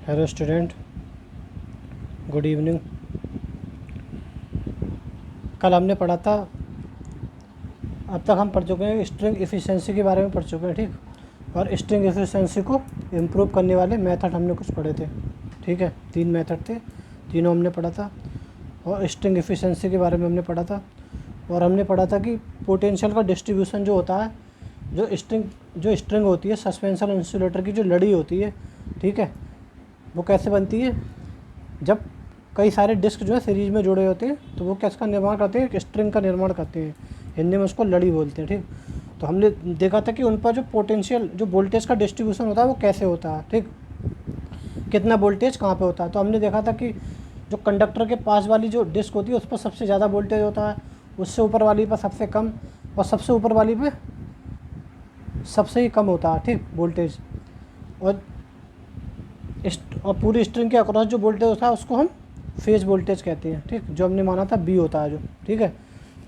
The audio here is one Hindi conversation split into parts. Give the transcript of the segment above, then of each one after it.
Hello student, good evening. कल हमने पढ़ा था, अब तक हम पढ़ चुके हैं स्ट्रिंग एफिशिएंसी के बारे में पढ़ चुके हैं, ठीक। और स्ट्रिंग एफिशिएंसी को इम्प्रूव करने वाले मेथड हमने कुछ पढ़े थे, ठीक है। 3 मेथड थे, तीनों हमने पढ़ा था। और स्ट्रिंग एफिशिएंसी के बारे में हमने पढ़ा था। और हमने पढ़ा था कि पोटेंशियल का डिस्ट्रीब्यूशन जो होता है, जो स्ट्रिंग होती है, सस्पेंशन इंसुलेटर की जो लड़ी होती है, ठीक है, वो कैसे बनती है। जब कई सारे डिस्क जो है सीरीज में जुड़े होते हैं तो वो किसका निर्माण करते हैं, एक स्ट्रिंग का निर्माण करते हैं। हिंदी में उसको लड़ी बोलते हैं, ठीक। तो हमने देखा था कि उन पर जो पोटेंशियल, जो वोल्टेज का डिस्ट्रीब्यूशन होता है वो कैसे होता है, ठीक। कितना वोल्टेज कहाँ पे होता है। तो हमने देखा था कि जो कंडक्टर के पास वाली जो डिस्क होती है उस पर सबसे ज़्यादा वोल्टेज होता है, उससे ऊपर वाली पर सबसे कम, और सबसे ऊपर वाली पे सबसे ही कम होता है, ठीक, वोल्टेज। और पूरी स्ट्रिंग के अक्रॉस जो वोल्टेज होता है उसको हम फेज वोल्टेज कहते हैं, ठीक। जो हमने माना था बी होता है जो, ठीक है।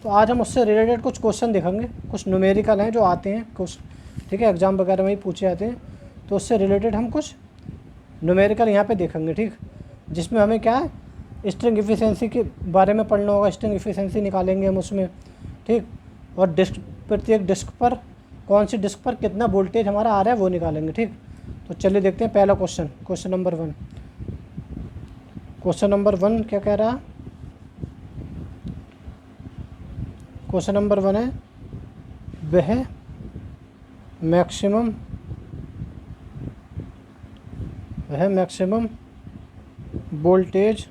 तो आज हम उससे रिलेटेड कुछ क्वेश्चन देखेंगे, कुछ न्यूमेरिकल हैं जो आते हैं कुछ, ठीक है, एग्जाम वगैरह में ही पूछे जाते हैं। तो उससे रिलेटेड हम कुछ न्यूमेरिकल यहाँ पे देखेंगे, ठीक। जिसमें हमें क्या है, स्ट्रिंग एफिशिएंसी के बारे में पढ़ना होगा। स्ट्रिंग एफिशिएंसी निकालेंगे हम उसमें, ठीक। और डिस्क, प्रत्येक डिस्क पर, कौन सी डिस्क पर कितना वोल्टेज हमारा आ रहा है वो निकालेंगे, ठीक। तो चलिए देखते हैं पहला question, question number 1। Question number 1 क्या कह रहा है। क्वेश्चन नंबर 1 है, वह मैक्सिमम वोल्टेज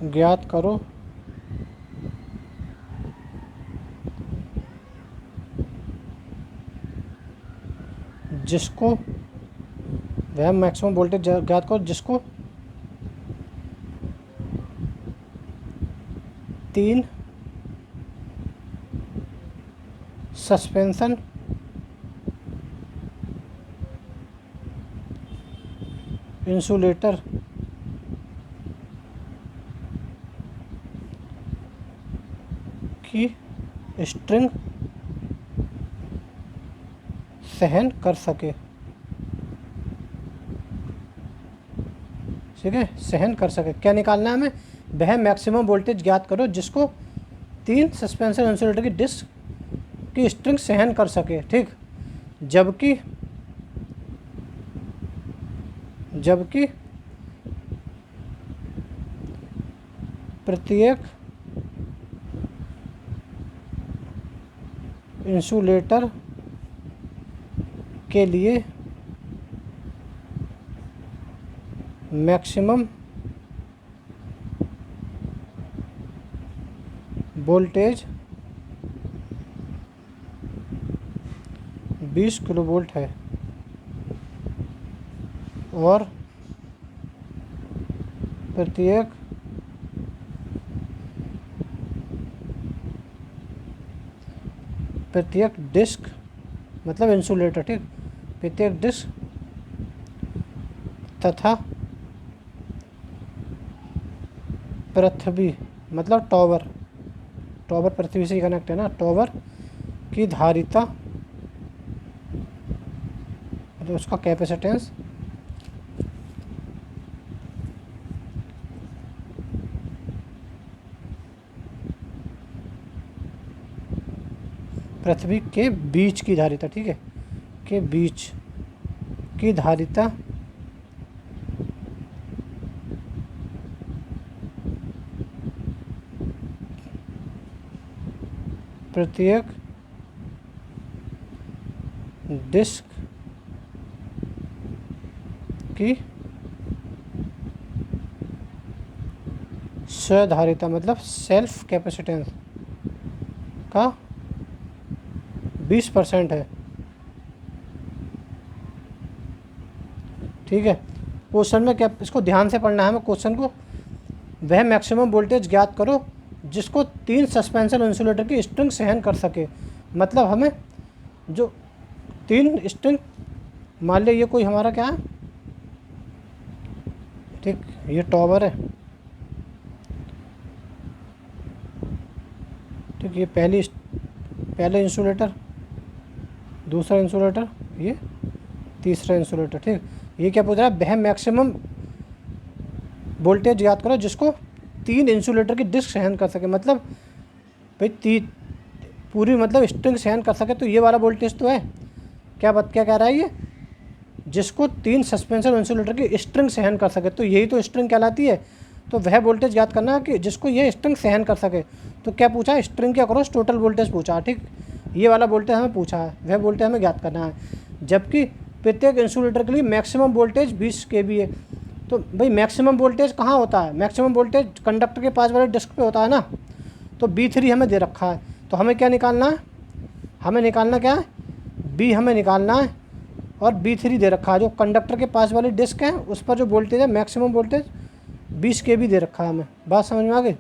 ज्ञात करो जिसको, वह मैक्सिमम वोल्टेज ज्ञात करो जिसको 3 सस्पेंशन इंसुलेटर की स्ट्रिंग सहन कर सके, ठीक है, सहन कर सके। क्या निकालना है हमें, वह मैक्सिमम वोल्टेज ज्ञात करो जिसको 3 सस्पेंशन इंसुलेटर की डिस्क की स्ट्रिंग सहन कर सके, ठीक। जबकि प्रत्येक इंसुलेटर के लिए मैक्सिमम वोल्टेज 20 किलोवोल्ट है और प्रत्येक डिस्क, मतलब इंसुलेटर, ठीक, प्रत्येक डिस्क तथा पृथ्वी, मतलब टॉवर पृथ्वी से कनेक्ट है ना, टॉवर की धारिता, मतलब उसका कैपेसिटेंस पृथ्वी के बीच की धारिता, ठीक है, के बीच की धारिता प्रत्येक डिस्क की स्वधारिता, मतलब सेल्फ कैपेसिटेंस का 20% है, ठीक है। क्वेश्चन में क्या, इसको ध्यान से पढ़ना है हमें क्वेश्चन को। वह मैक्सिमम वोल्टेज ज्ञात करो जिसको 3 सस्पेंशन इंसुलेटर की स्ट्रिंग सहन कर सके। मतलब हमें जो 3 स्ट्रिंग, मान लिया ये कोई हमारा क्या है, ठीक, ये टॉवर है, ठीक। ये पहला इंसुलेटर, दूसरा इंसुलेटर, ये तीसरा इंसुलेटर, ठीक। ये क्या पूछ रहा है, वह मैक्सिमम वोल्टेज याद करो जिसको 3 इंसुलेटर की डिस्क सहन कर सके। मतलब भाई पूरी मतलब स्ट्रिंग सहन कर सके, तो ये वाला वोल्टेज तो है। क्या कह रहा है ये, जिसको 3 सस्पेंशन इंसुलेटर की स्ट्रिंग सहन कर सके, तो यही तो स्ट्रिंग कहलाती है। तो वह वोल्टेज याद करना कि जिसको ये स्ट्रिंग सहन कर सके। तो क्या पूछा, स्ट्रिंग के अक्रॉस टोटल वोल्टेज पूछा, ठीक। ये वाला वोल्टेज हमें पूछा है, वह वोल्टेज हमें ज्ञात करना है। जबकि प्रत्येक इंसुलेटर के लिए मैक्सिमम वोल्टेज 20 kV है। तो भाई मैक्सिमम वोल्टेज कहाँ होता है, मैक्सिमम वोल्टेज कंडक्टर के पास वाले डिस्क पे होता है ना। तो B3 हमें दे रखा है, तो हमें क्या निकालना है, हमें निकालना क्या है, B हमें निकालना है, और B3 दे रखा है। जो कंडक्टर के पास वाली डिस्क है उस पर जो वोल्टेज है मैक्सिमम वोल्टेज 20 kV दे रखा है हमें। बात समझ में आ गई,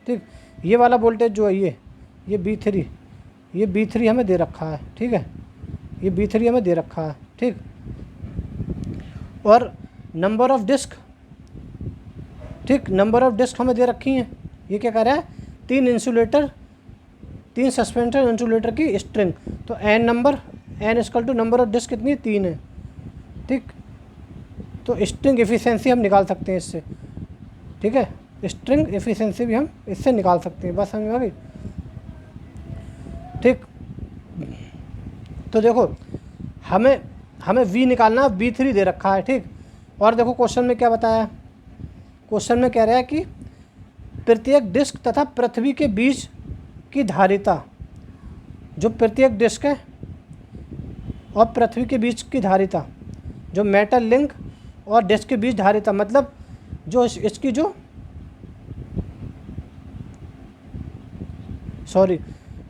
ठीक। ये वाला वोल्टेज जो है ये B3, ये B3 हमें दे रखा है, ठीक है। ये B3 हमें दे रखा है, ठीक। और नंबर ऑफ डिस्क, ठीक, नंबर ऑफ डिस्क हमें दे रखी हैं। ये क्या कह रहा है, 3 इंसुलेटर, 3 सस्पेंशन इंसुलेटर की स्ट्रिंग। तो n नंबर ऑफ डिस्क कितनी है, 3 है, ठीक। तो स्ट्रिंग एफिशिएंसी हम निकाल सकते हैं इससे, ठीक है। स्ट्रिंग एफिशिएंसी भी हम इससे निकाल सकते हैं। बस समझ में आ गई, ठीक। तो देखो हमें V निकालना, B3 दे रखा है, ठीक। और देखो क्वेश्चन में क्या बताया, क्वेश्चन में कह रहा है कि प्रत्येक डिस्क तथा पृथ्वी के बीच की धारिता, जो प्रत्येक डिस्क है और पृथ्वी के बीच की धारिता, जो मेटल लिंक और डिस्क के बीच धारिता, मतलब जो इसकी जो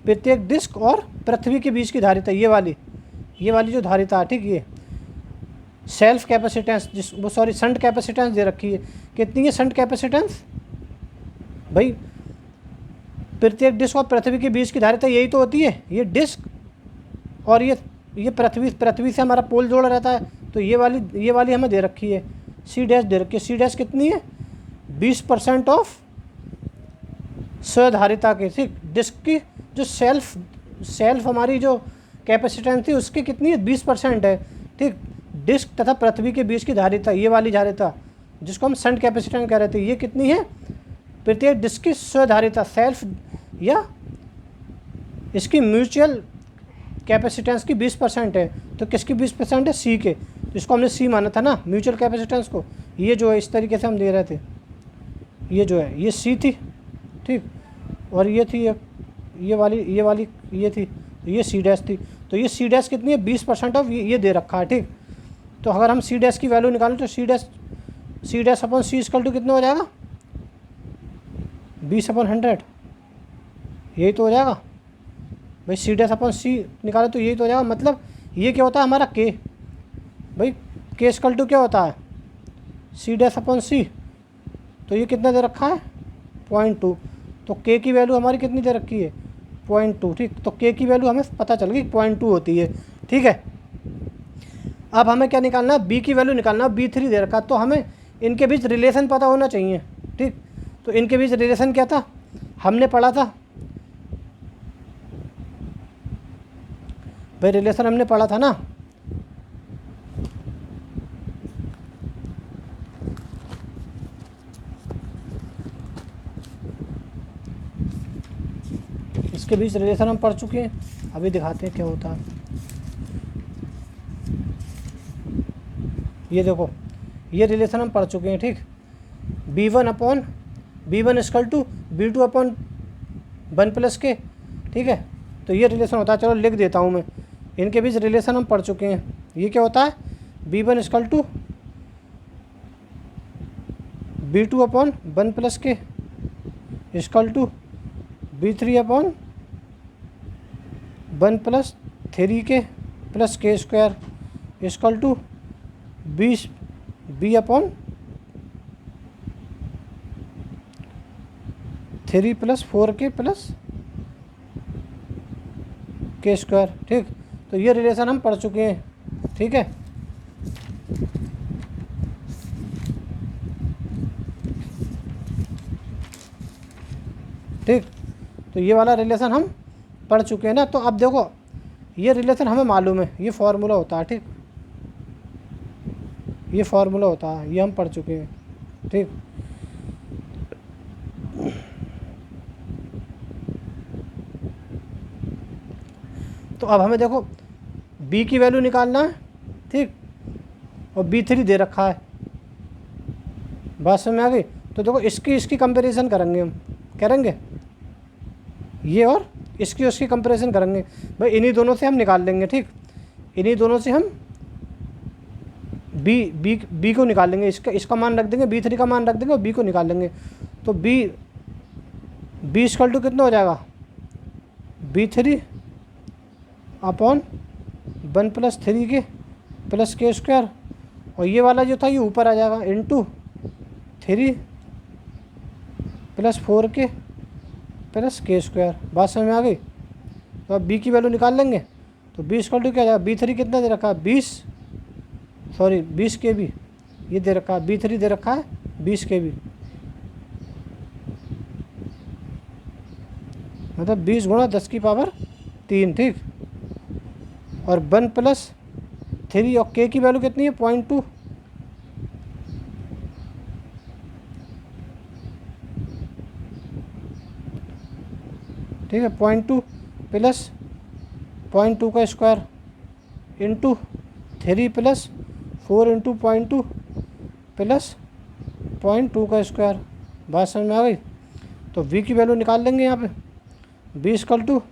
प्रत्येक डिस्क और पृथ्वी के बीच की धारिता, ये वाली जो धारिता है, ठीक। ये सेल्फ कैपेसिटेंस शंट कैपेसिटेंस दे रखी है। कितनी है शंट कैपेसिटेंस, भाई प्रत्येक डिस्क और पृथ्वी के बीच की धारिता यही तो होती है, ये डिस्क और ये पृथ्वी से हमारा पोल जोड़ा रहता है। तो ये वाली हमें दे रखी है, C डैश दे रखी है। C डैश कितनी है, 20% ऑफ स्वधारिता के, ठीक। डिस्क की जो सेल्फ हमारी जो कैपेसिटेंस थी उसकी कितनी है, 20% है, ठीक। डिस्क तथा पृथ्वी के बीच की धारिता, ये वाली धारिता जिसको हम शंट कैपेसिटेंस कह रहे थे, ये कितनी है, प्रत्येक डिस्क की स्वधारिता सेल्फ या इसकी म्यूचुअल कैपेसिटेंस की 20% है। तो किसकी 20% है, C के। तो इसको हमने C माना था ना म्यूचुअल कैपेसिटेंस को। ये जो है इस तरीके से हम दे रहे थे, ये जो है ये C थी, ठीक। और ये थी ये वाली ये थी, तो ये C डैश थी। तो ये C डैश कितनी है, 20% ऑफ ये दे रखा है, ठीक। तो अगर हम C डैश की वैल्यू निकालें तो C dash upon C equal to कितना हो जाएगा, 20/100, यही तो हो जाएगा भाई। C डैश अपॉन C निकाले तो यही तो हो जाएगा। मतलब ये क्या होता है हमारा K, भाई K इक्वल टू क्या होता है, C डैश अपॉन C। तो ये कितना दे रखा है, 0.2। तो K की वैल्यू हमारी कितनी दे रखी है, 0.2, ठीक। तो K की वैल्यू हमें पता चल गई 0.2 होती है, ठीक है। अब हमें क्या निकालना है, B की वैल्यू निकालना है, B3 दे रखा। तो हमें इनके बीच रिलेशन पता होना चाहिए, ठीक। तो इनके बीच रिलेशन क्या था, हमने पढ़ा था भाई, रिलेशन हमने पढ़ा था ना, इसके बीच रिलेशन हम पढ़ चुके हैं। अभी दिखाते हैं क्या होता है। ये देखो ये रिलेशन हम पढ़ चुके हैं, ठीक। B1 equal to B2 upon 1+K, ठीक है। तो ये रिलेशन होता है, चलो लिख देता हूँ मैं। इनके बीच रिलेशन हम पढ़ चुके हैं। ये क्या होता है, B1 equal to B2 upon 1+K equal to B3 upon 1+3K plus K square equal to B upon 3 + 4K plus K square, ठीक। तो ये रिलेशन हम पढ़ चुके हैं, ठीक है। ठीक, तो ये वाला रिलेशन हम पढ़ चुके हैं ना। तो अब देखो ये रिलेशन हमें मालूम है, ये फॉर्मूला होता है, ठीक। ये फार्मूला होता है, ये हम पढ़ चुके हैं, ठीक। तो अब हमें देखो b की वैल्यू निकालना है, ठीक, और b3 दे रखा है, बात समझ में आ गई। तो देखो इसकी कंपैरिजन करेंगे हम, करेंगे ये और इसकी उसकी कंपैरिजन करेंगे भाई, इन्हीं दोनों से हम निकाल लेंगे, ठीक, इन्हीं दोनों से हम b को निकाल लेंगे, इसका मान रख देंगे, b3 का मान रख देंगे और b को निकाल लेंगे। तो b इक्वल टू कितना हो जाएगा, b3 अपॉन 1+3 के प्लस के स्क्वायर, और ये वाला जो था ये ऊपर आ जाएगा इंटू 3 + 4 के प्लस के स्क्वायर। बात समझ में आ गई। तो अब b की वैल्यू निकाल लेंगे। तो b इक्वल टू क्या आ जाएगा, b3 कितना दे रखा है 20 kb, ये दे रखा है, b3 दे रखा है 20 kb, मतलब 20 × 10⁻3, ठीक। और 1+3 और k की वैल्यू कितनी है 0.2, ठीक है, 0.2 प्लस 0.2 का स्क्वायर इंटू 3 + 4 इंटू 0.2 प्लस 0.2 का स्क्वायर। बात समझ में आ गई। तो v की वैल्यू निकाल लेंगे यहाँ पे, b इक्वल टू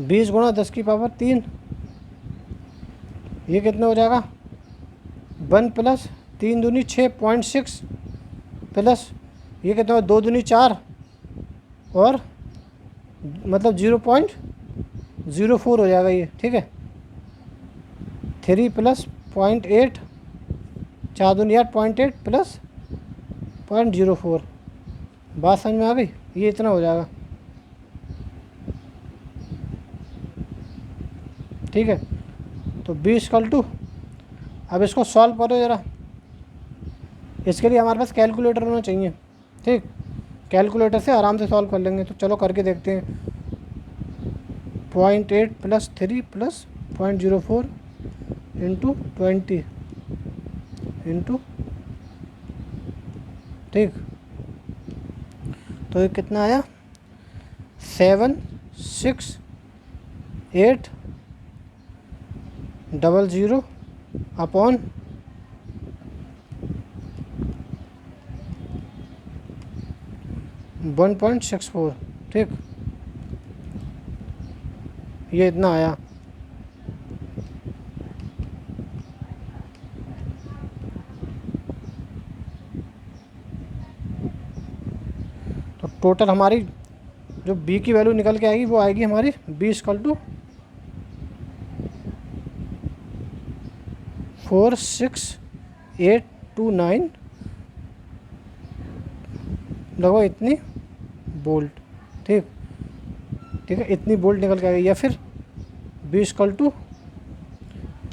20 × 10⁻3, ये कितना हो जाएगा 1 + 3 दूनी 6 0.6 प्लस ये कितना हो 2 दूनी 4 और मतलब 0.04 हो जाएगा ये, ठीक है। 3 + 0.8 4 दूनी 8 0.8 प्लस 0.04। बात समझ में आ गई, ये इतना हो जाएगा, ठीक है। तो b इक्वल टू, अब इसको सॉल्व करो ज़रा, इसके लिए हमारे पास कैलकुलेटर होना चाहिए, ठीक, कैलकुलेटर से आराम से सॉल्व कर लेंगे। तो चलो करके देखते हैं। 0.8 + 3 + 0.04 इंटू 20 इंटू, ठीक, तो ये कितना आया 76800 अपॉन 1.64, ठीक, ये इतना आया। तो टोटल हमारी जो b की वैल्यू निकल के आएगी वो आएगी हमारी b इक्वल टू 46829 लगभग इतनी बोल्ट, ठीक, ठीक है, इतनी बोल्ट निकल के आ गई। या फिर b equal to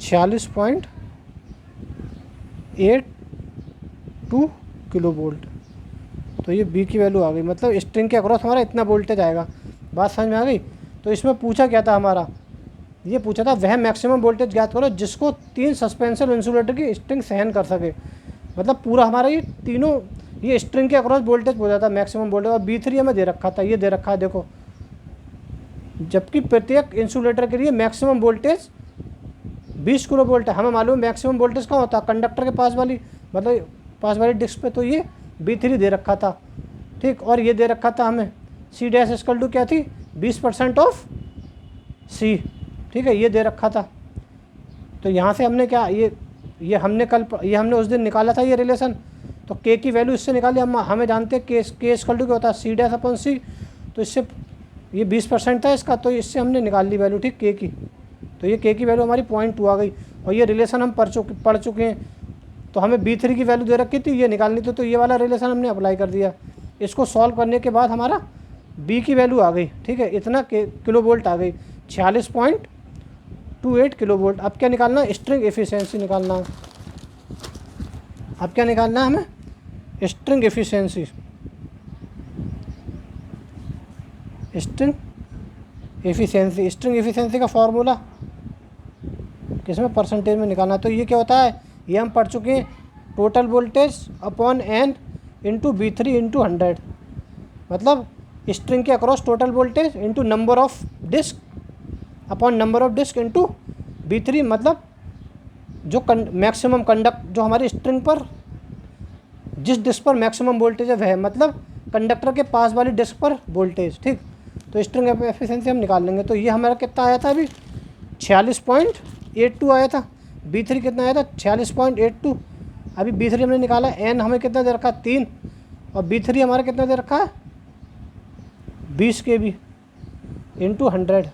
46.82 kilo volt. तो ये b की वैल्यू आ गई, मतलब स्ट्रिंग के अक्रॉस हमारा इतना वोल्टेज आएगा। बात समझ में आ गई। तो इसमें पूछा क्या था हमारा, ये पूछा था वह मैक्सिमम वोल्टेज ज्ञात करो जिसको 3 सस्पेंशन इंसुलेटर की स्ट्रिंग सहन कर सके। मतलब पूरा हमारा ये तीनों ये स्ट्रिंग के अक्रॉस वोल्टेज हो जाता है मैक्सिमम वोल्टेज। और b3 हमें दे रखा था, ये दे रखा है देखो, जबकि प्रत्येक इंसुलेटर के लिए मैक्सिमम वोल्टेज 20 किलो वोल्ट है। हमें मालूम मैक्सिमम वोल्टेज कहाँ होता है, कंडक्टर के पास वाली मतलब पास वाली डिस्क पे। तो ये b3 दे रखा था, ठीक। और ये दे रखा था हमें c डैश इक्वल टू क्या थी 20% ऑफ c, ठीक है, ये दे रखा था। तो यहाँ से हमने क्या ये हमने उस दिन निकाला था ये रिलेशन। तो k की वैल्यू इससे निकाली, हमें जानते हैं k इक्वल टू क्या होता है c डैश अपॉन c। तो इससे ये 20% था इसका, तो इससे हमने निकाल ली वैल्यू, ठीक, k की। तो ये k की वैल्यू हमारी 0.2 आ गई। और ये रिलेशन हम पढ़ चुके हैं। तो हमें b3 की वैल्यू दे रखी थी, ये निकालनी थी, तो ये वाला रिलेशन हमने अप्लाई कर दिया। इसको सॉल्व करने के बाद हमारा b की वैल्यू आ गई, ठीक है, इतना किलो वोल्ट आ गई 46.28 किलो वोल्ट। अब क्या निकालना है, स्ट्रिंग एफिशिएंसी निकालना है। अब क्या निकालना है हमें, स्ट्रिंग एफिशिएंसी। स्ट्रिंग एफिशिएंसी का फॉर्मूला किसमें, परसेंटेज में निकालना है। तो ये क्या होता है, ये हम पढ़ चुके हैं, total voltage upon N into V3 into 100, मतलब स्ट्रिंग के across total voltage into number of disc upon number of disc into V3, मतलब जो मैक्सिमम कंडक्ट जो हमारी स्ट्रिंग पर जिस डिस्क पर मैक्सिमम वोल्टेज है वह, मतलब कंडक्टर के पास वाली डिस्क पर वोल्टेज। ठीक, तो स्ट्रिंग एफिशिएंसी हम निकाल लेंगे। तो ये हमारा कितना आया था अभी 46.82 आया था। V3 कितना आया था 46.82। अभी V3 हमने निकाला, एन हमें कितना दे रखा 3, और V3 हमारा कितना दे रखा है 20 kV इंटू 100।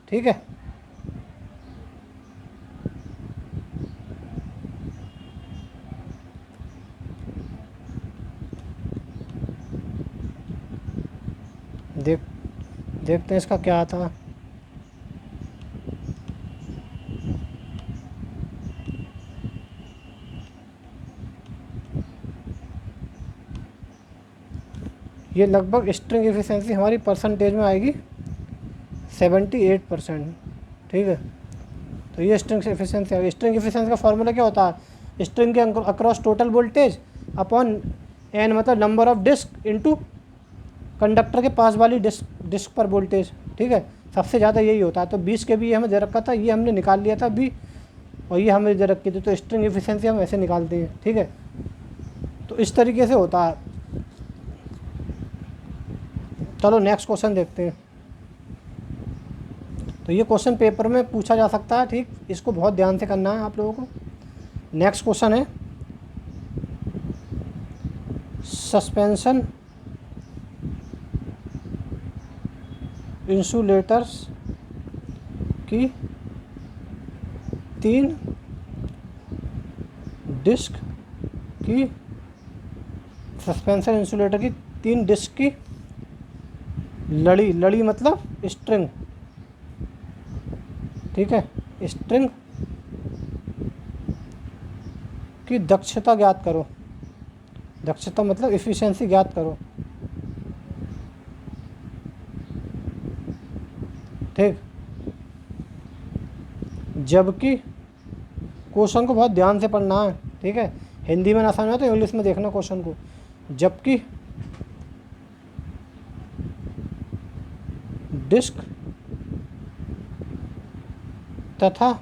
ठीक है, देखते हैं इसका क्या आता। ये लगभग स्ट्रिंग एफिशिएंसी हमारी परसेंटेज में आएगी 78%। ठीक है, तो ये स्ट्रिंग एफिशिएंसी आ गई। स्ट्रिंग एफिशिएंसी का फॉर्मूला क्या होता है, स्ट्रिंग के across total voltage upon n, मतलब number of disc into conductor के पास वाली डिस्क पर वोल्टेज। ठीक है, सबसे ज़्यादा यही होता है। तो 20 के भी हमें दे रखा था, ये हमने निकाल लिया था बी, और ये हमें दे रखी थी। तो स्ट्रिंग एफिशिएंसी हम ऐसे निकालते हैं। ठीक है, तो इस तरीके से होता है। चलो नेक्स्ट क्वेश्चन देखते हैं। तो ये क्वेश्चन पेपर में पूछा जा सकता है। ठीक, इसको बहुत ध्यान से करना है आप लोगों को। नेक्स्ट क्वेश्चन है सस्पेंशन इंसुलेटर्स की 3 डिस्क की, सस्पेंशन इंसुलेटर की 3 डिस्क की लड़ी मतलब स्ट्रिंग। ठीक है, स्ट्रिंग की दक्षता ज्ञात करो। दक्षता मतलब एफिशिएंसी ज्ञात करो। ठीक, जबकि क्वेश्चन को बहुत ध्यान से पढ़ना है। ठीक है, हिंदी में ना समझ में तो इंग्लिश में देखना क्वेश्चन को। जबकि डिस्क तथा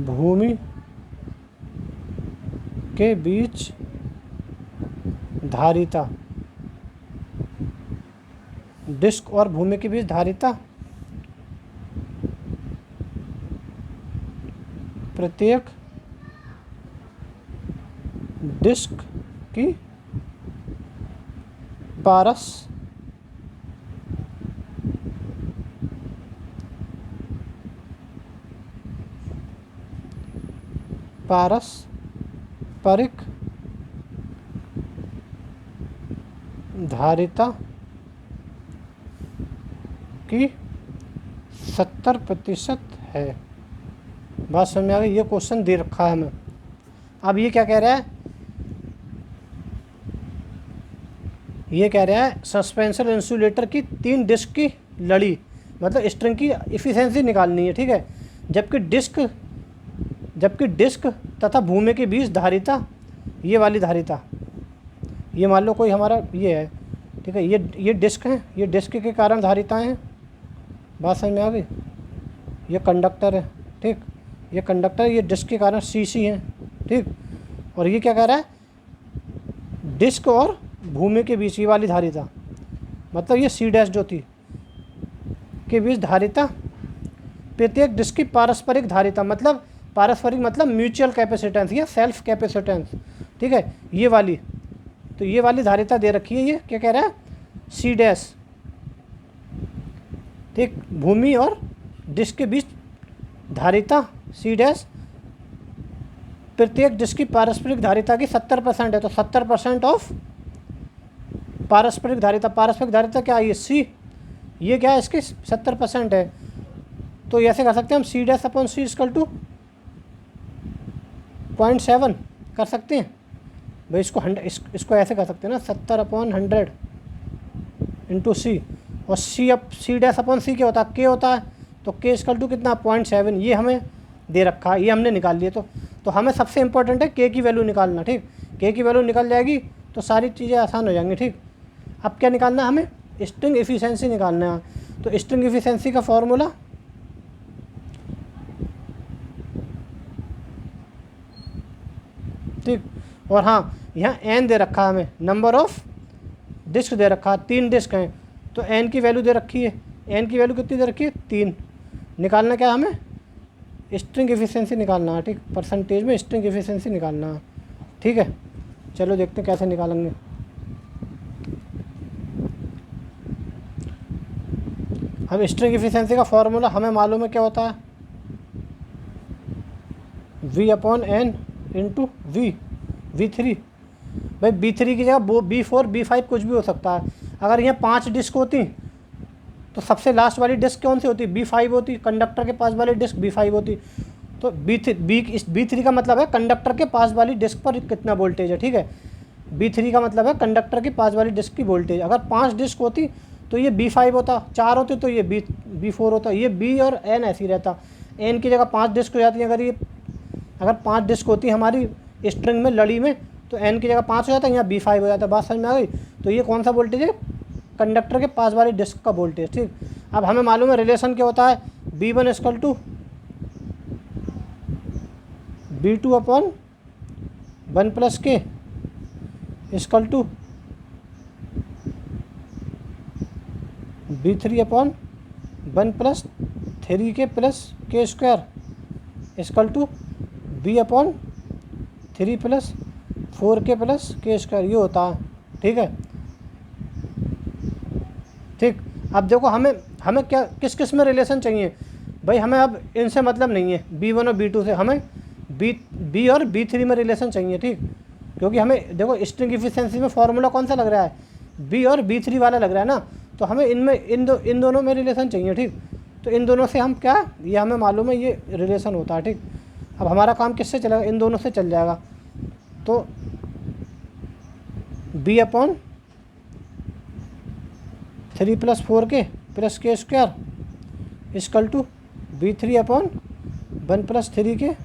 भूमि के बीच धारिता, डिस्क और भूमि के बीच धारिता प्रत्येक डिस्क की पारस्परिक धारिता की 70% है। बात समझ में आ गई। ये क्वेश्चन दे रखा है हमें। अब ये क्या कह रहा है, ये कह रहा है सस्पेंशन इंसुलेटर की 3 डिस्क की लड़ी, मतलब स्ट्रिंग की एफिशिएंसी निकालनी है। ठीक है, जबकि डिस्क तथा भूमि के बीच धारिता, ये वाली धारिता, ये मान लो कोई हमारा ये है। ठीक है, ये डिस्क है, ये डिस्क के कारण धारिताएं हैं। बात समझ में आ गई। ये कंडक्टर है। ठीक, ये कंडक्टर, ये डिस्क के कारण सीसी है। ठीक, और ये क्या कह रहा है, डिस्क और भूमि के बीच ये वाली धारिता, मतलब ये सी डैश जो थी के बीच धारिता प्रत्येक डिस्क की पारस्परिक धारिता, मतलब पारस्परिक मतलब म्यूचुअल कैपेसिटेंस या सेल्फ कैपेसिटेंस। ठीक है, ये वाली, तो ये वाली धारिता दे रखी है। ये क्या कह रहा है, सी डैश। ठीक, भूमि और डिस्क के बीच धारिता सी डैश प्रत्येक डिस्क की पारस्परिक धारिता की 70% है। तो 70% ऑफ पारस्परिक धारिता क्या है, ये सी, ये क्या है इसकी 70% है। तो ऐसे कर सकते हैं हम C dash upon C equal to 0.7 कर सकते हैं भाई। इसको ऐसे कर सकते हैं ना, 70/100 इंटू सी, और सी डैश अपॉन सी क्या होता है, के होता है। तो के इक्वल टू कितना 0.7, ये हमें दे रखा है, ये हमने निकाल लिए। तो तो हमें सबसे इम्पोर्टेंट है के की वैल्यू निकालना, ठीक। के की वैल्यू निकल जाएगी तो सारी चीज़ें आसान हो जाएंगी, ठीक। अब क्या निकालना है हमें, स्ट्रिंग एफिशिएंसी निकालना है। तो स्ट्रिंग एफिशिएंसी का फॉर्मूला ठीक। और हाँ, यहाँ एन दे रखा है हमें, नंबर ऑफ डिस्क दे रखा है, 3 डिस्क हैं तो एन की वैल्यू दे रखी है। एन की वैल्यू कितनी दे रखी है, 3। निकालना क्या है हमें, स्ट्रिंग एफिशिएंसी निकालना है, ठीक। परसेंटेज में स्ट्रिंग एफिशिएंसी निकालना है, ठीक है। चलो देखते हैं कैसे निकालेंगे। अब स्ट्रिंग एफिशिएंसी का फॉर्मूला हमें मालूम है क्या होता है, V/N इंटू V3। भाई B3 की जगह B4 B5 कुछ भी हो सकता है। अगर यहाँ 5 डिस्क होती तो सबसे लास्ट वाली डिस्क कौन सी होती, B5 होती। कंडक्टर के पास वाली डिस्क B5 होती। तो B3 का मतलब है कंडक्टर के पास वाली डिस्क पर कितना वोल्टेज है, ठीक है। B3 का मतलब है कंडक्टर के पास वाली डिस्क की वोल्टेज। अगर 5 डिस्क होती तो ये B5 होता, 4 होते तो ये B4 होता। ये B और N ऐसे ही रहता। N की जगह 5 डिस्क हो जाती है। अगर 5 डिस्क होती हमारी स्ट्रिंग में, लड़ी में, तो N की जगह 5 हो जाता है, यहाँ B5 हो जाता। बात समझ में आ गई। तो ये कौन सा वोल्टेज है, कंडक्टर के पास वाली डिस्क का वोल्टेज, ठीक। अब हमें मालूम है रिलेशन क्या होता है, B1 equal to B2/1 plus k equal to B3/1 plus 3 plus के square equal to B/3 plus 4 plus के स्क्वायर, ये होता है, ठीक है। ठीक। अब देखो हमें क्या किस में रिलेशन चाहिए भाई। हमें अब इनसे मतलब नहीं है, B1 और B2 से, हमें B और B3 में रिलेशन चाहिए, ठीक। क्योंकि हमें देखो स्ट्रिंग एफिशिएंसी में फॉर्मूला कौन सा लग रहा है, B और B3 वाला लग रहा है ना। तो हमें इन दोनों में रिलेशन चाहिए, ठीक। तो इन दोनों से हम क्या, ये हमें मालूम है ये रिलेशन होता है, ठीक। अब हमारा काम किससे चलेगा, इन दोनों से चल जाएगा। तो B/3 प्लस 4 प्लस के square equal to B3/1 plus 3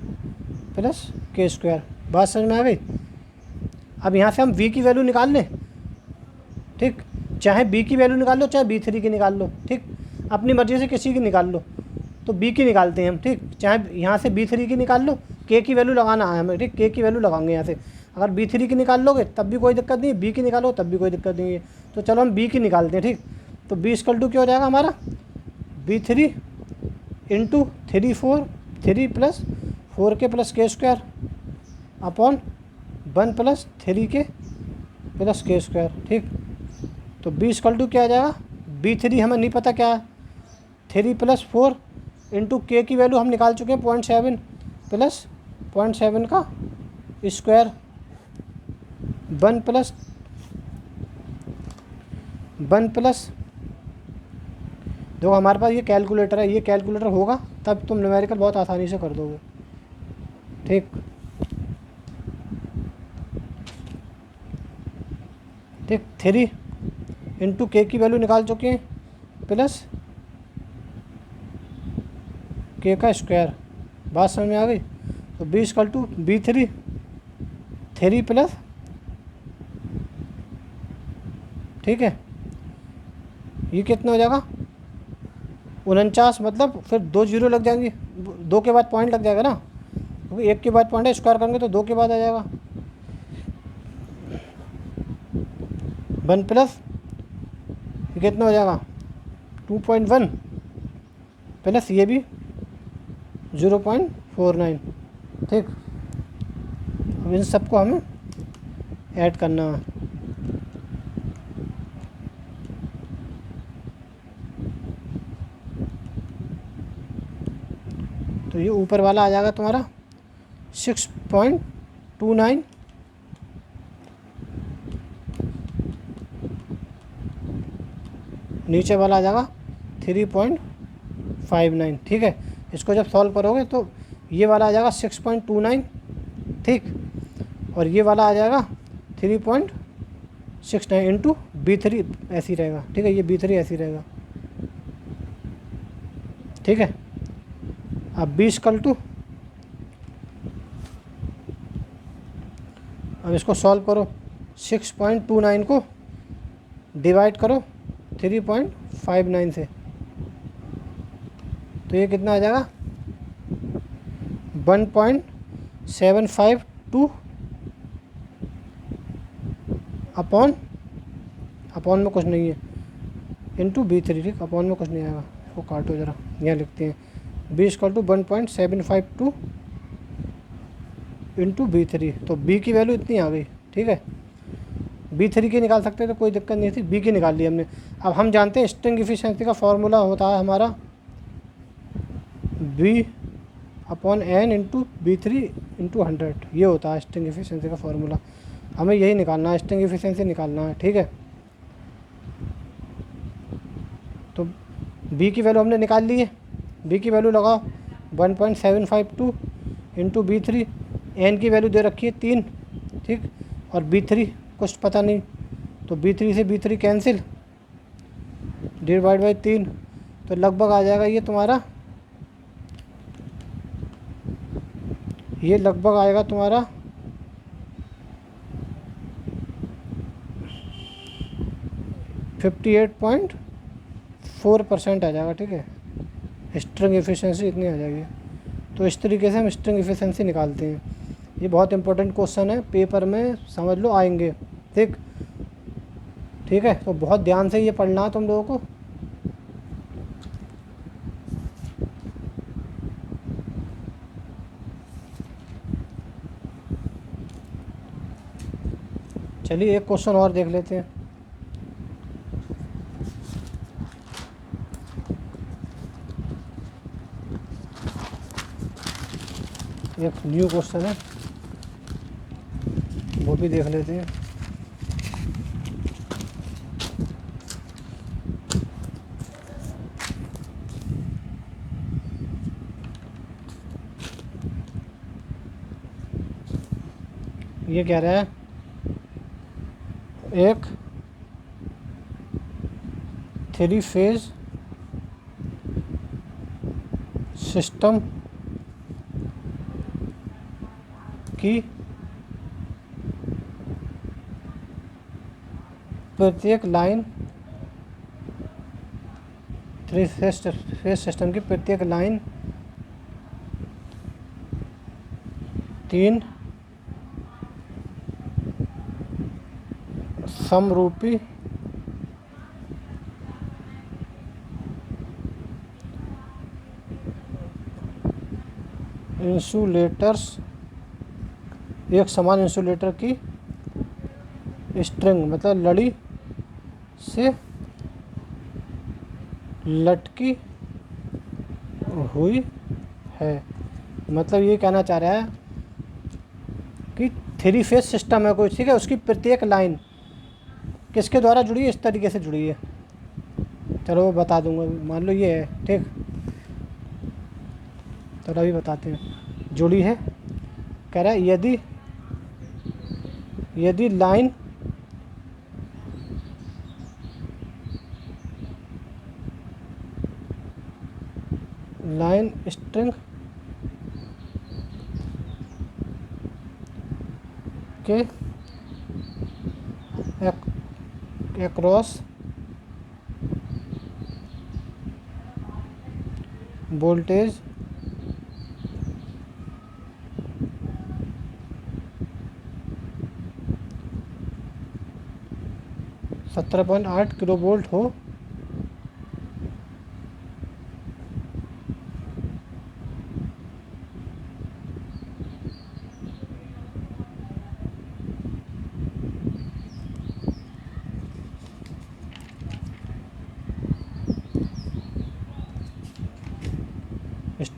plus के स्क्वायर। बात समझ में आ गई। अब यहाँ से हम V की वैल्यू निकाल लें, ठीक। चाहे B की वैल्यू निकाल लो, चाहे B3 की निकाल लो, ठीक। अपनी मर्ज़ी से किसी की निकाल लो। तो B की निकालते हैं हम, ठीक। चाहे यहाँ से B3 की निकाल लो, K की वैल्यू लगाना है हमें, ठीक। K की वैल्यू लगाएंगे यहाँ से। अगर B3 की निकाल लोगे तब भी कोई दिक्कत नहीं है, B की निकालो तब भी कोई दिक्कत नहीं है। तो चलो हम B की निकालते हैं, ठीक। तो B इक्वल टू क्या हो जाएगा हमारा, B3 इंटू 3 प्लस 4 प्लस के स्क्वायर अपॉन 1 प्लस 3 प्लस के स्क्वायर, ठीक। तो B इक्वल टू क्या आ जाएगा, B3 हमें नहीं पता क्या है, 3 प्लस 4 इंटू के की वैल्यू हम निकाल चुके हैं 0.7 प्लस 0.7 का स्क्वायर 1 प्लस देखो हमारे पास ये कैलकुलेटर है, ये कैलकुलेटर होगा तब तुम न्यूमेरिकल बहुत आसानी से कर दोगे, ठीक। ठीक, 3 इंटू के की वैल्यू निकाल चुके हैं प्लस के का स्क्वायर। बात समझ में आ गई। तो B equal to B3 3 plus, ठीक है, ये कितना हो जाएगा 49, मतलब फिर 2 0 लग जाएंगे, 2 के बाद पॉइंट लग जाएगा ना, क्योंकि 1 के बाद पॉइंट है, स्क्वायर करेंगे तो 2 के बाद आ जाएगा 1 प्लस, ये कितना हो जाएगा 2.1 प्लस ये भी 0.49, ठीक। अब इन सबको हमें ऐड करना है। तो ये ऊपर वाला आ जाएगा तुम्हारा 6.29, नीचे वाला आ जाएगा 3.59, ठीक है। इसको जब सॉल्व करोगे तो ये वाला आ जाएगा 6.29, ठीक, और ये वाला आ जाएगा 3.69 इंटू B3 ऐसे ही रहेगा, ठीक है। ये B3 ऐसे ही रहेगा, ठीक है। अब B इक्वल टू इसको सॉल्व करो, 6.29 को डिवाइड करो 3.59 से, तो ये कितना आ जाएगा 1.752 अपॉन में कुछ नहीं है इंटू B3, ठीक, अपॉन में कुछ नहीं आएगा, इसको काटो ज़रा, यहाँ लिखते हैं B=1.752 इंटू B3, तो B की वैल्यू इतनी आ गई, ठीक है। B3 की निकाल सकते तो कोई दिक्कत नहीं थी, B की निकाल ली हमने। अब हम जानते हैं स्ट्रिंग एफिशिएंसी का फॉर्मूला होता है हमारा B/n इंटू B3 इंटू 100, ये होता है स्ट्रिंग एफिशिएंसी का फॉर्मूला। हमें यही निकालना है, स्ट्रिंग एफिशिएंसी निकालना है, ठीक है। तो B की वैल्यू हमने निकाल ली है, B की वैल्यू लगाओ 1.752 इंटू B3, n की वैल्यू दे रखी है 3, ठीक, और B3 कुछ पता नहीं, तो B3 से B3 कैंसिल, डिवाइड बाई 3, तो लगभग आ जाएगा ये तुम्हारा, ये लगभग आएगा तुम्हारा 58.4% आ जाएगा, ठीक है। स्ट्रिंग एफिशिएंसी इतनी आ जाएगी। तो इस तरीके से हम स्ट्रिंग एफिशिएंसी निकालते हैं। ये बहुत इंपॉर्टेंट क्वेश्चन है, पेपर में समझ लो आएंगे, ठीक, ठीक है। तो बहुत ध्यान से ये पढ़ना है तुम लोगों को। चलिए एक क्वेश्चन और देख लेते हैं। एक न्यू क्वेश्चन है, वो भी देख लेते हैं। ये कह रहा है एक 3 फेज सिस्टम की प्रत्येक लाइन, 3 फेज सिस्टम की प्रत्येक लाइन 3 समरूपी इंसुलेटर्स, एक समान इंसुलेटर की स्ट्रिंग मतलब लड़ी से लटकी हुई है। मतलब ये कहना चाह रहा है कि 3 फेज सिस्टम है कोई, ठीक है, उसकी प्रत्येक लाइन किसके द्वारा जुड़ी है, इस तरीके से जुड़ी है। चलो वो बता दूंगा, मान लो ये है, ठीक, तो अभी बताते हैं। जुड़ी है, कह रहा है यदि लाइन स्ट्रिंग के अक्रॉस वोल्टेज सत्रह 17.8 किलो वोल्ट हो,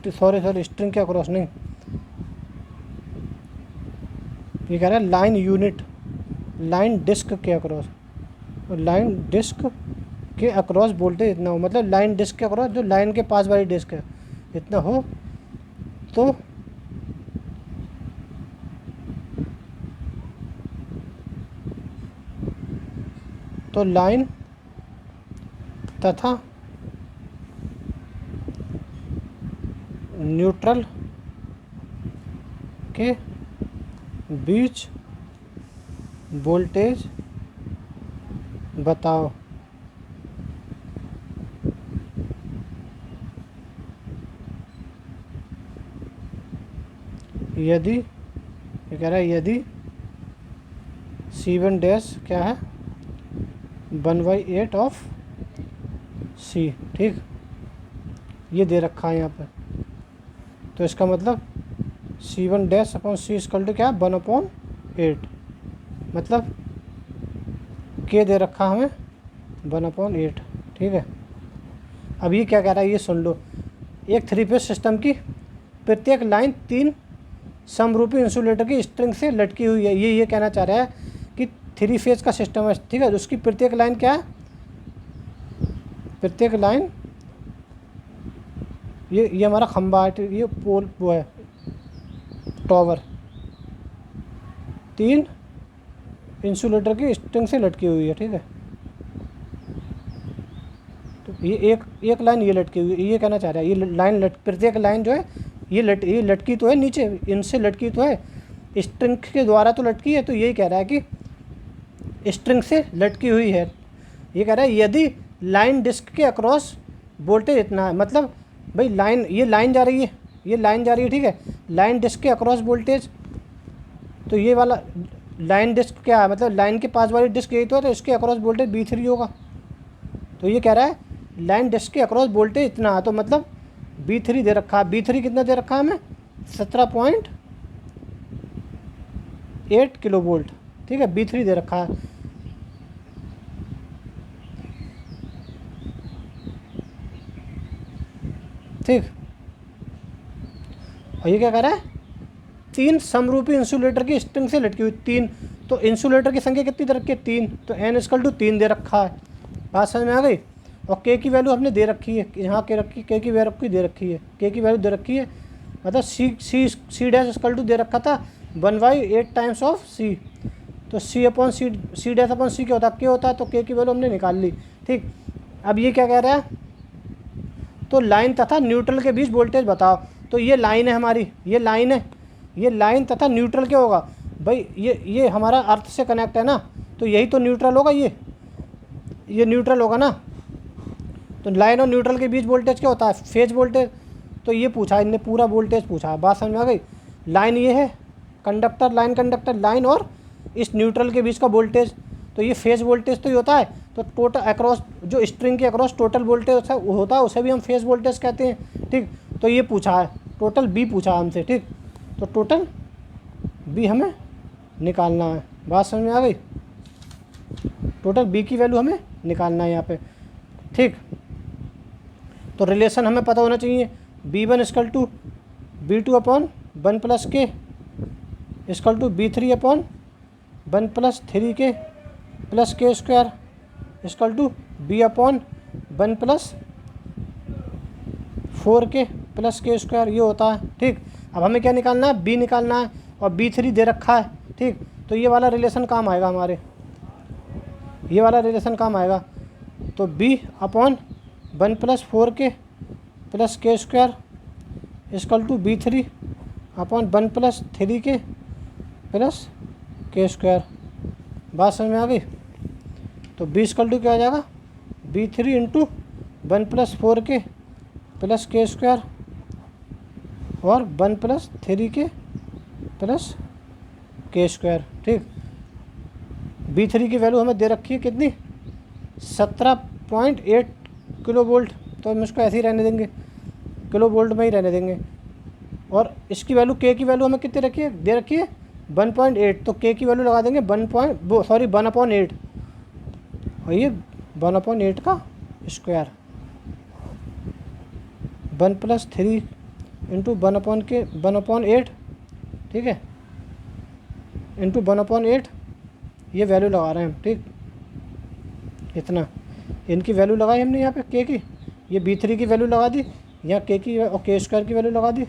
सॉरी स्ट्रिंग के अक्रॉस नहीं, ये कह रहा है लाइन यूनिट, लाइन डिस्क के अक्रॉस, लाइन डिस्क के अक्रॉस वोल्टेज इतना हो, मतलब लाइन डिस्क के अक्रॉस जो लाइन के पास वाली डिस्क है इतना हो, तो लाइन तथा न्यूट्रल के बीच वोल्टेज बताओ। यदि ये कह रहा है यदि C1 डैश क्या है 1/8 ऑफ C, ठीक, ये दे रखा है यहाँ पे। तो इसका मतलब C1 dash upon C equal to क्या है 1/8, मतलब के दे रखा हमें 1/8, ठीक है। अब ये क्या कह रहा है ये सुन लो। एक 3 फेज सिस्टम की प्रत्येक लाइन 3 समरूपी इंसुलेटर की स्ट्रिंग से लटकी हुई है। ये कहना चाह रहा है कि 3 फेज का सिस्टम है, ठीक है। उसकी प्रत्येक लाइन क्या है, प्रत्येक लाइन ये हमारा खंबा है, ये पोल वो है टॉवर, 3 इंसुलेटर की स्ट्रिंग से लटकी हुई है, ठीक है। तो ये एक लाइन ये लटकी हुई है, ये कहना चाह रहा है ये लाइन प्रत्येक लाइन जो है ये लटकी तो है नीचे, इनसे लटकी तो है, स्ट्रिंग के द्वारा तो लटकी है। तो यही कह रहा है कि स्ट्रिंग से लटकी हुई है। ये कह रहा है यदि लाइन डिस्क के अक्रॉस वोल्टेज इतना है, मतलब भाई लाइन ये लाइन जा रही है, ये लाइन जा रही है, ठीक है। लाइन डिस्क के अक्रॉस वोल्टेज, तो ये वाला लाइन डिस्क क्या है, मतलब लाइन के पास वाली डिस्क यही तो है, तो इसके अक्रॉस वोल्टेज B3 होगा। तो ये कह रहा है लाइन डिस्क के अक्रॉस वोल्टेज इतना है, तो मतलब B3 दे रखा है। B3 कितना दे रखा है हमें 17.8 किलो वोल्ट, ठीक है, B3 दे रखा है। ठीक, और ये क्या कह रहा है 3 समरूपी इंसुलेटर की स्ट्रिंग से लटकी हुई 3, तो इंसुलेटर की संख्या कितनी दे रखी है 3, तो N इक्वल टू 3 दे रखा है। बात समझ में आ गई। और K की वैल्यू हमने दे रखी है, यहाँ K की वैल्यू दे रखी है, K की वैल्यू दे रखी है, मतलब C डैश इक्वल टू दे रखा था 1/8 टाइम्स ऑफ C, तो C upon C dash upon C क्या होता है K होता है, तो K की वैल्यू हमने निकाल ली, ठीक। अब ये क्या कह रहा है, तो लाइन तथा न्यूट्रल के बीच वोल्टेज बताओ। तो ये लाइन है हमारी, ये लाइन है, ये लाइन तथा न्यूट्रल क्या होगा भाई, ये हमारा अर्थ से कनेक्ट है ना, तो यही तो न्यूट्रल होगा, ये न्यूट्रल होगा ना। तो लाइन और न्यूट्रल के बीच वोल्टेज क्या होता है फेज वोल्टेज। तो ये पूछा इनने, पूरा वोल्टेज पूछा है। बात समझ में आ गई। लाइन ये है कंडक्टर, लाइन कंडक्टर, लाइन और इस न्यूट्रल के बीच का वोल्टेज, तो ये फेज वोल्टेज तो ही होता है। तो टोटल अक्रॉस जो स्ट्रिंग के अक्रॉस टोटल वोल्टेज होता है उसे भी हम फेज वोल्टेज कहते हैं, ठीक। तो ये पूछा है टोटल B पूछा है हमसे, ठीक। तो टोटल B हमें निकालना है। बात समझ में आ गई। टोटल B की वैल्यू हमें निकालना है यहाँ पे, ठीक। तो रिलेशन हमें पता होना चाहिए B1 equal to B2 upon 1 plus K equal to B3 upon 1 plus 3K plus K square equal to B upon 1 plus 4K plus K square, ये होता है, ठीक। अब हमें क्या निकालना है B निकालना है, और B3 दे रखा है, ठीक। तो ये वाला रिलेशन काम आएगा हमारे, ये वाला रिलेशन काम आएगा। तो B upon 1 plus 4K plus K square equal to B3 upon 1 plus 3K plus K square. बात समझ में आ गई। तो B इक्वल टू क्या आ जाएगा B3 into 1 plus 4K plus K square और 1 plus 3K plus K square, ठीक। B3 की वैल्यू हमें दे रखी है कितनी 17.8 किलो वोल्ट, तो हम इसको ऐसे ही रहने देंगे, किलो वोल्ट में ही रहने देंगे। और इसकी वैल्यू K की वैल्यू हमें कितनी रखी है दे रखी है 1.8, तो K की वैल्यू लगा देंगे 1/8, और ये 1/8 का स्क्वायर 1 प्लस 3 इंटू 1/8, ठीक है, इंटू 1/8, ये वैल्यू लगा रहे हैं हम, ठीक। इतना इनकी वैल्यू लगाई हमने यहाँ पे K की, ये B3 की वैल्यू लगा दी, यहाँ K की और K स्क्वायर की वैल्यू लगा दी,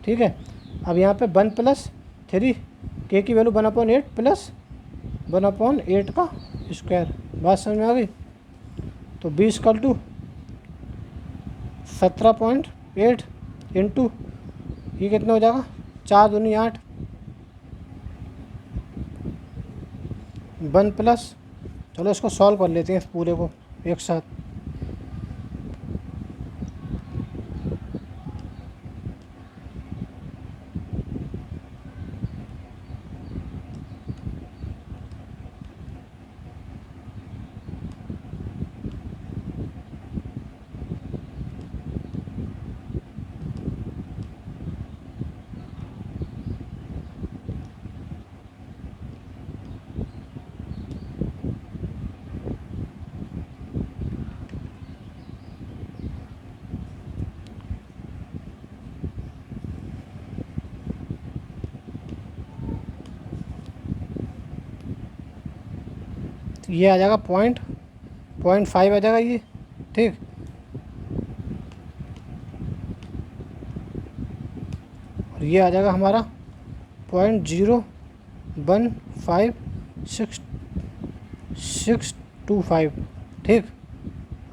ठीक है। अब यहाँ पे 1 प्लस 3 K की वैल्यू 1/8 प्लस 1/8 का स्क्वायर। बात समझ में आ गई। तो B इक्वल टू 17.8 इंटू ये कितना हो जाएगा 4 दूनी 8 1 प्लस, चलो इसको सॉल्व कर लेते हैं इस पूरे को एक साथ। ये आ जाएगा 0.5 आ जाएगा ये, ठीक। और ये आ जाएगा हमारा 0.015625, ठीक,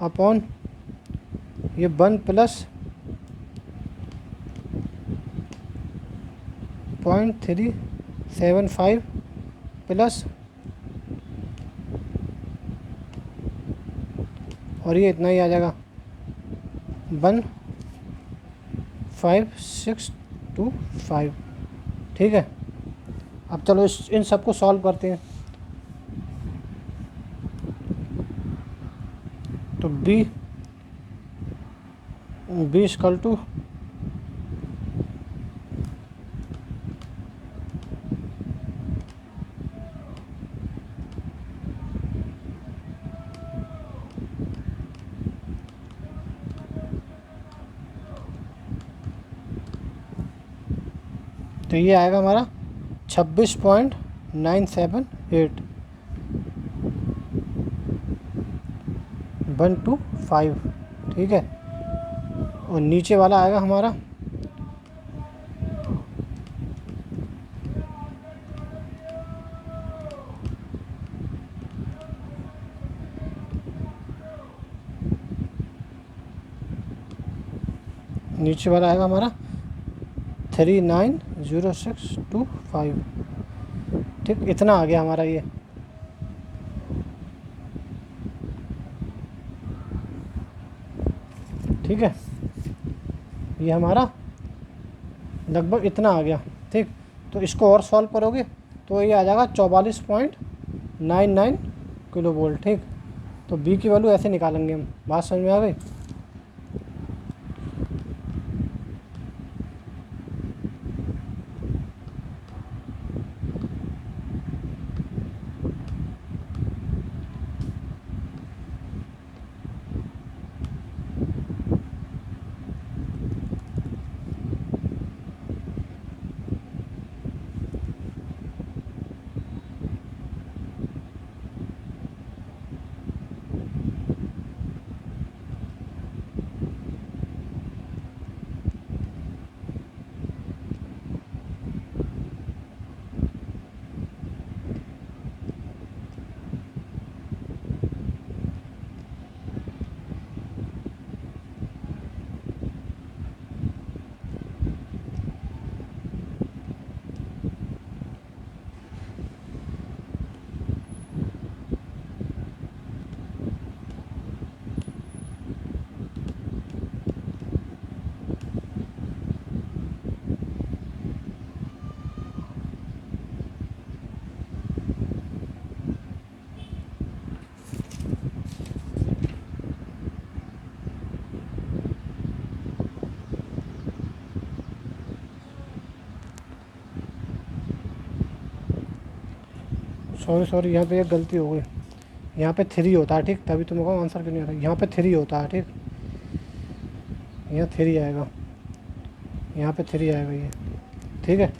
अपॉन ये 1 प्लस 0.375 प्लस, और ये इतना ही आ जाएगा 15625, ठीक है। अब चलो इन सबको सॉल्व करते हैं। तो बी इक्वल टू तो ये आएगा हमारा 26.978 125, ठीक है। और नीचे वाला आएगा हमारा हमारा 390625, ठीक। इतना आ गया हमारा ये, ठीक है। ये हमारा लगभग इतना आ गया, ठीक। तो इसको और सॉल्व करोगे तो ये आ जाएगा 44.99 किलो वोल्ट, ठीक। तो बी की वैल्यू ऐसे निकालेंगे हम। बात समझ में आ गई? सॉरी यहाँ पे एक गलती हो गई। यहाँ पे 3 होता है, ठीक। तभी तुम को आंसर क्यों नहीं आता। यहाँ पे 3 होता है, ठीक। यहाँ 3 आएगा, यहाँ पे 3 आएगा ये, ठीक है।